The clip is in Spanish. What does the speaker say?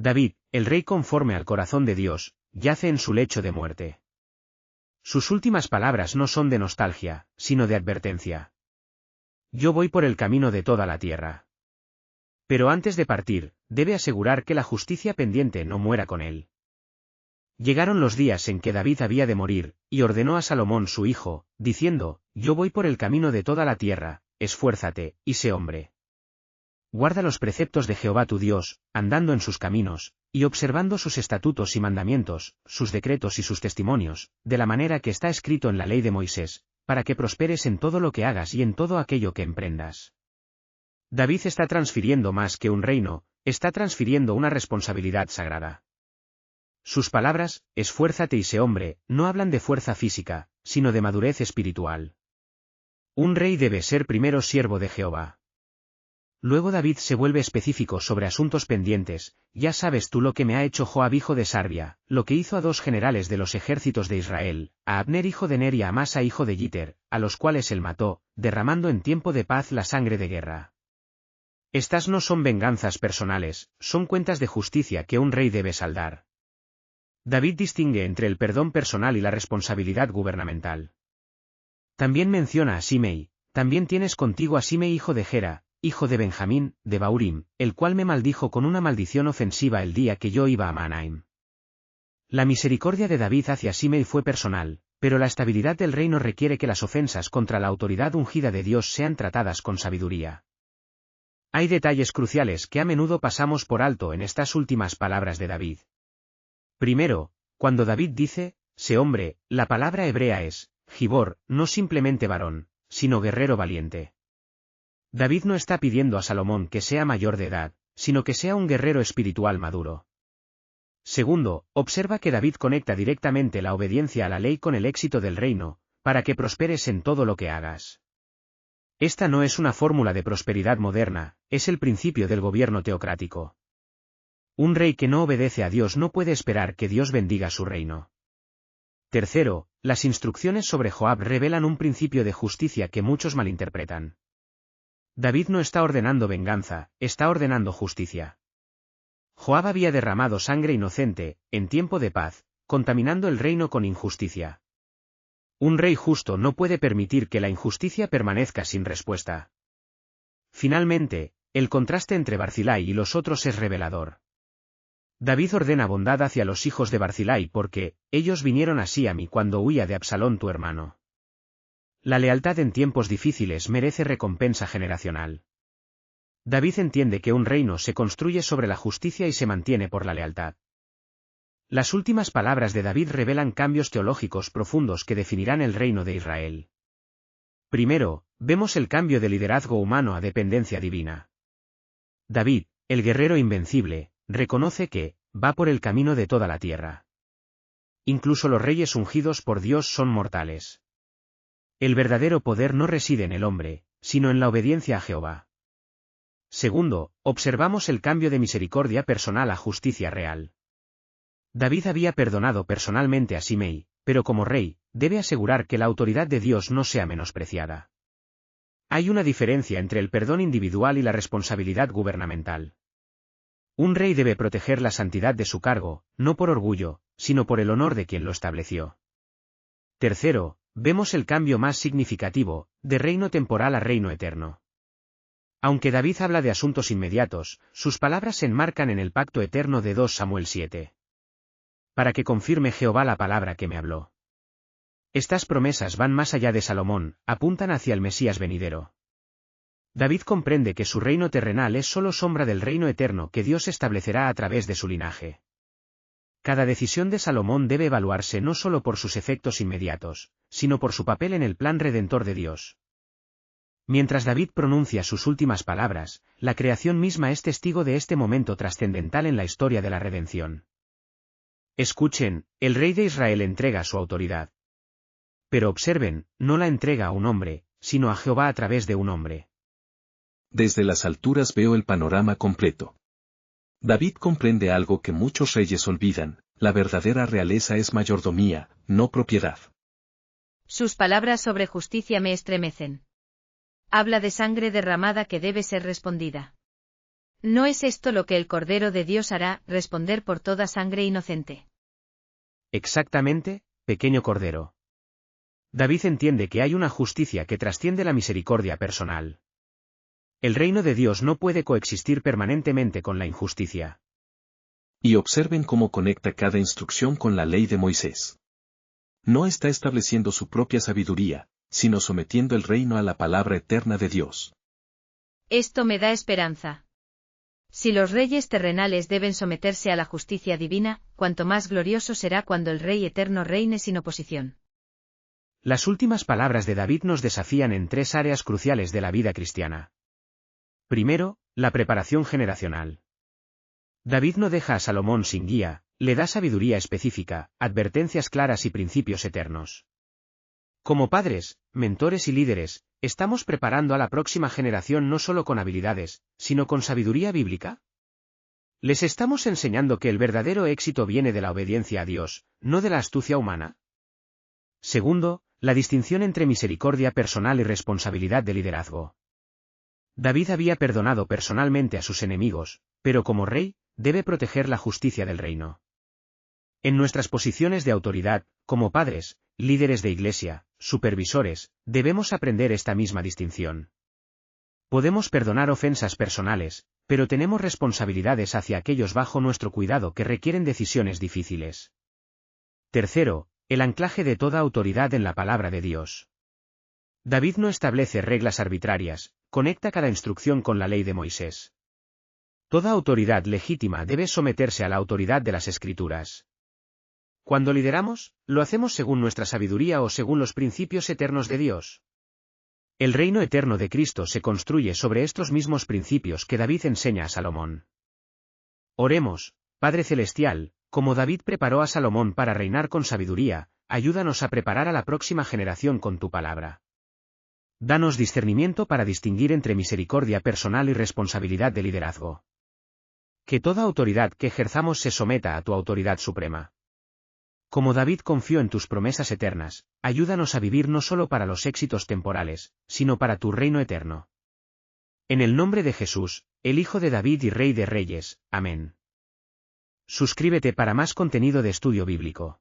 David, el rey conforme al corazón de Dios, yace en su lecho de muerte. Sus últimas palabras no son de nostalgia, sino de advertencia. Yo voy por el camino de toda la tierra. Pero antes de partir, debe asegurar que la justicia pendiente no muera con él. Llegaron los días en que David había de morir, y ordenó a Salomón su hijo, diciendo, yo voy por el camino de toda la tierra, esfuérzate, y sé hombre. Guarda los preceptos de Jehová tu Dios, andando en sus caminos, y observando sus estatutos y mandamientos, sus decretos y sus testimonios, de la manera que está escrito en la ley de Moisés, para que prosperes en todo lo que hagas y en todo aquello que emprendas. David está transfiriendo más que un reino, está transfiriendo una responsabilidad sagrada. Sus palabras, esfuérzate y sé hombre, no hablan de fuerza física, sino de madurez espiritual. Un rey debe ser primero siervo de Jehová. Luego David se vuelve específico sobre asuntos pendientes, ya sabes tú lo que me ha hecho Joab hijo de Sarvia, lo que hizo a dos generales de los ejércitos de Israel, a Abner hijo de Ner y a Amasa hijo de Yiter, a los cuales él mató, derramando en tiempo de paz la sangre de guerra. Estas no son venganzas personales, son cuentas de justicia que un rey debe saldar. David distingue entre el perdón personal y la responsabilidad gubernamental. También menciona a Simei, también tienes contigo a Simei hijo de Gera, hijo de Benjamín, de Baurim, el cual me maldijo con una maldición ofensiva el día que yo iba a Mahanaim. La misericordia de David hacia Simei fue personal, pero la estabilidad del reino requiere que las ofensas contra la autoridad ungida de Dios sean tratadas con sabiduría. Hay detalles cruciales que a menudo pasamos por alto en estas últimas palabras de David. Primero, cuando David dice, sé hombre, la palabra hebrea es, gibor, no simplemente varón, sino guerrero valiente. David no está pidiendo a Salomón que sea mayor de edad, sino que sea un guerrero espiritual maduro. Segundo, observa que David conecta directamente la obediencia a la ley con el éxito del reino, para que prosperes en todo lo que hagas. Esta no es una fórmula de prosperidad moderna, es el principio del gobierno teocrático. Un rey que no obedece a Dios no puede esperar que Dios bendiga su reino. Tercero, las instrucciones sobre Joab revelan un principio de justicia que muchos malinterpretan. David no está ordenando venganza, está ordenando justicia. Joab había derramado sangre inocente, en tiempo de paz, contaminando el reino con injusticia. Un rey justo no puede permitir que la injusticia permanezca sin respuesta. Finalmente, el contraste entre Barzilai y los otros es revelador. David ordena bondad hacia los hijos de Barzilai porque, ellos vinieron así a mí cuando huía de Absalón tu hermano. La lealtad en tiempos difíciles merece recompensa generacional. David entiende que un reino se construye sobre la justicia y se mantiene por la lealtad. Las últimas palabras de David revelan cambios teológicos profundos que definirán el reino de Israel. Primero, vemos el cambio de liderazgo humano a dependencia divina. David, el guerrero invencible, reconoce que, va por el camino de toda la tierra. Incluso los reyes ungidos por Dios son mortales. El verdadero poder no reside en el hombre, sino en la obediencia a Jehová. Segundo, observamos el cambio de misericordia personal a justicia real. David había perdonado personalmente a Simei, pero como rey, debe asegurar que la autoridad de Dios no sea menospreciada. Hay una diferencia entre el perdón individual y la responsabilidad gubernamental. Un rey debe proteger la santidad de su cargo, no por orgullo, sino por el honor de quien lo estableció. Tercero, vemos el cambio más significativo, de reino temporal a reino eterno. Aunque David habla de asuntos inmediatos, sus palabras se enmarcan en el pacto eterno de 2 Samuel 7. Para que confirme Jehová la palabra que me habló. Estas promesas van más allá de Salomón, apuntan hacia el Mesías venidero. David comprende que su reino terrenal es solo sombra del reino eterno que Dios establecerá a través de su linaje. Cada decisión de Salomón debe evaluarse no solo por sus efectos inmediatos, sino por su papel en el plan redentor de Dios. Mientras David pronuncia sus últimas palabras, la creación misma es testigo de este momento trascendental en la historia de la redención. Escuchen, el rey de Israel entrega su autoridad. Pero observen, no la entrega a un hombre, sino a Jehová a través de un hombre. Desde las alturas veo el panorama completo. David comprende algo que muchos reyes olvidan: la verdadera realeza es mayordomía, no propiedad. Sus palabras sobre justicia me estremecen. Habla de sangre derramada que debe ser respondida. ¿No es esto lo que el Cordero de Dios hará, responder por toda sangre inocente? Exactamente, pequeño cordero. David entiende que hay una justicia que trasciende la misericordia personal. El reino de Dios no puede coexistir permanentemente con la injusticia. Y observen cómo conecta cada instrucción con la ley de Moisés. No está estableciendo su propia sabiduría, sino sometiendo el reino a la palabra eterna de Dios. Esto me da esperanza. Si los reyes terrenales deben someterse a la justicia divina, cuanto más glorioso será cuando el Rey eterno reine sin oposición. Las últimas palabras de David nos desafían en 3 áreas cruciales de la vida cristiana. Primero, la preparación generacional. David no deja a Salomón sin guía, le da sabiduría específica, advertencias claras y principios eternos. Como padres, mentores y líderes, ¿estamos preparando a la próxima generación no solo con habilidades, sino con sabiduría bíblica? ¿Les estamos enseñando que el verdadero éxito viene de la obediencia a Dios, no de la astucia humana? Segundo, la distinción entre misericordia personal y responsabilidad de liderazgo. David había perdonado personalmente a sus enemigos, pero como rey, debe proteger la justicia del reino. En nuestras posiciones de autoridad, como padres, líderes de iglesia, supervisores, debemos aprender esta misma distinción. Podemos perdonar ofensas personales, pero tenemos responsabilidades hacia aquellos bajo nuestro cuidado que requieren decisiones difíciles. Tercero, el anclaje de toda autoridad en la palabra de Dios. David no establece reglas arbitrarias, conecta cada instrucción con la ley de Moisés. Toda autoridad legítima debe someterse a la autoridad de las Escrituras. Cuando lideramos, ¿lo hacemos según nuestra sabiduría o según los principios eternos de Dios? El reino eterno de Cristo se construye sobre estos mismos principios que David enseña a Salomón. Oremos, Padre Celestial, como David preparó a Salomón para reinar con sabiduría, ayúdanos a preparar a la próxima generación con tu palabra. Danos discernimiento para distinguir entre misericordia personal y responsabilidad de liderazgo. Que toda autoridad que ejerzamos se someta a tu autoridad suprema. Como David confió en tus promesas eternas, ayúdanos a vivir no solo para los éxitos temporales, sino para tu reino eterno. En el nombre de Jesús, el Hijo de David y Rey de Reyes, amén. Suscríbete para más contenido de estudio bíblico.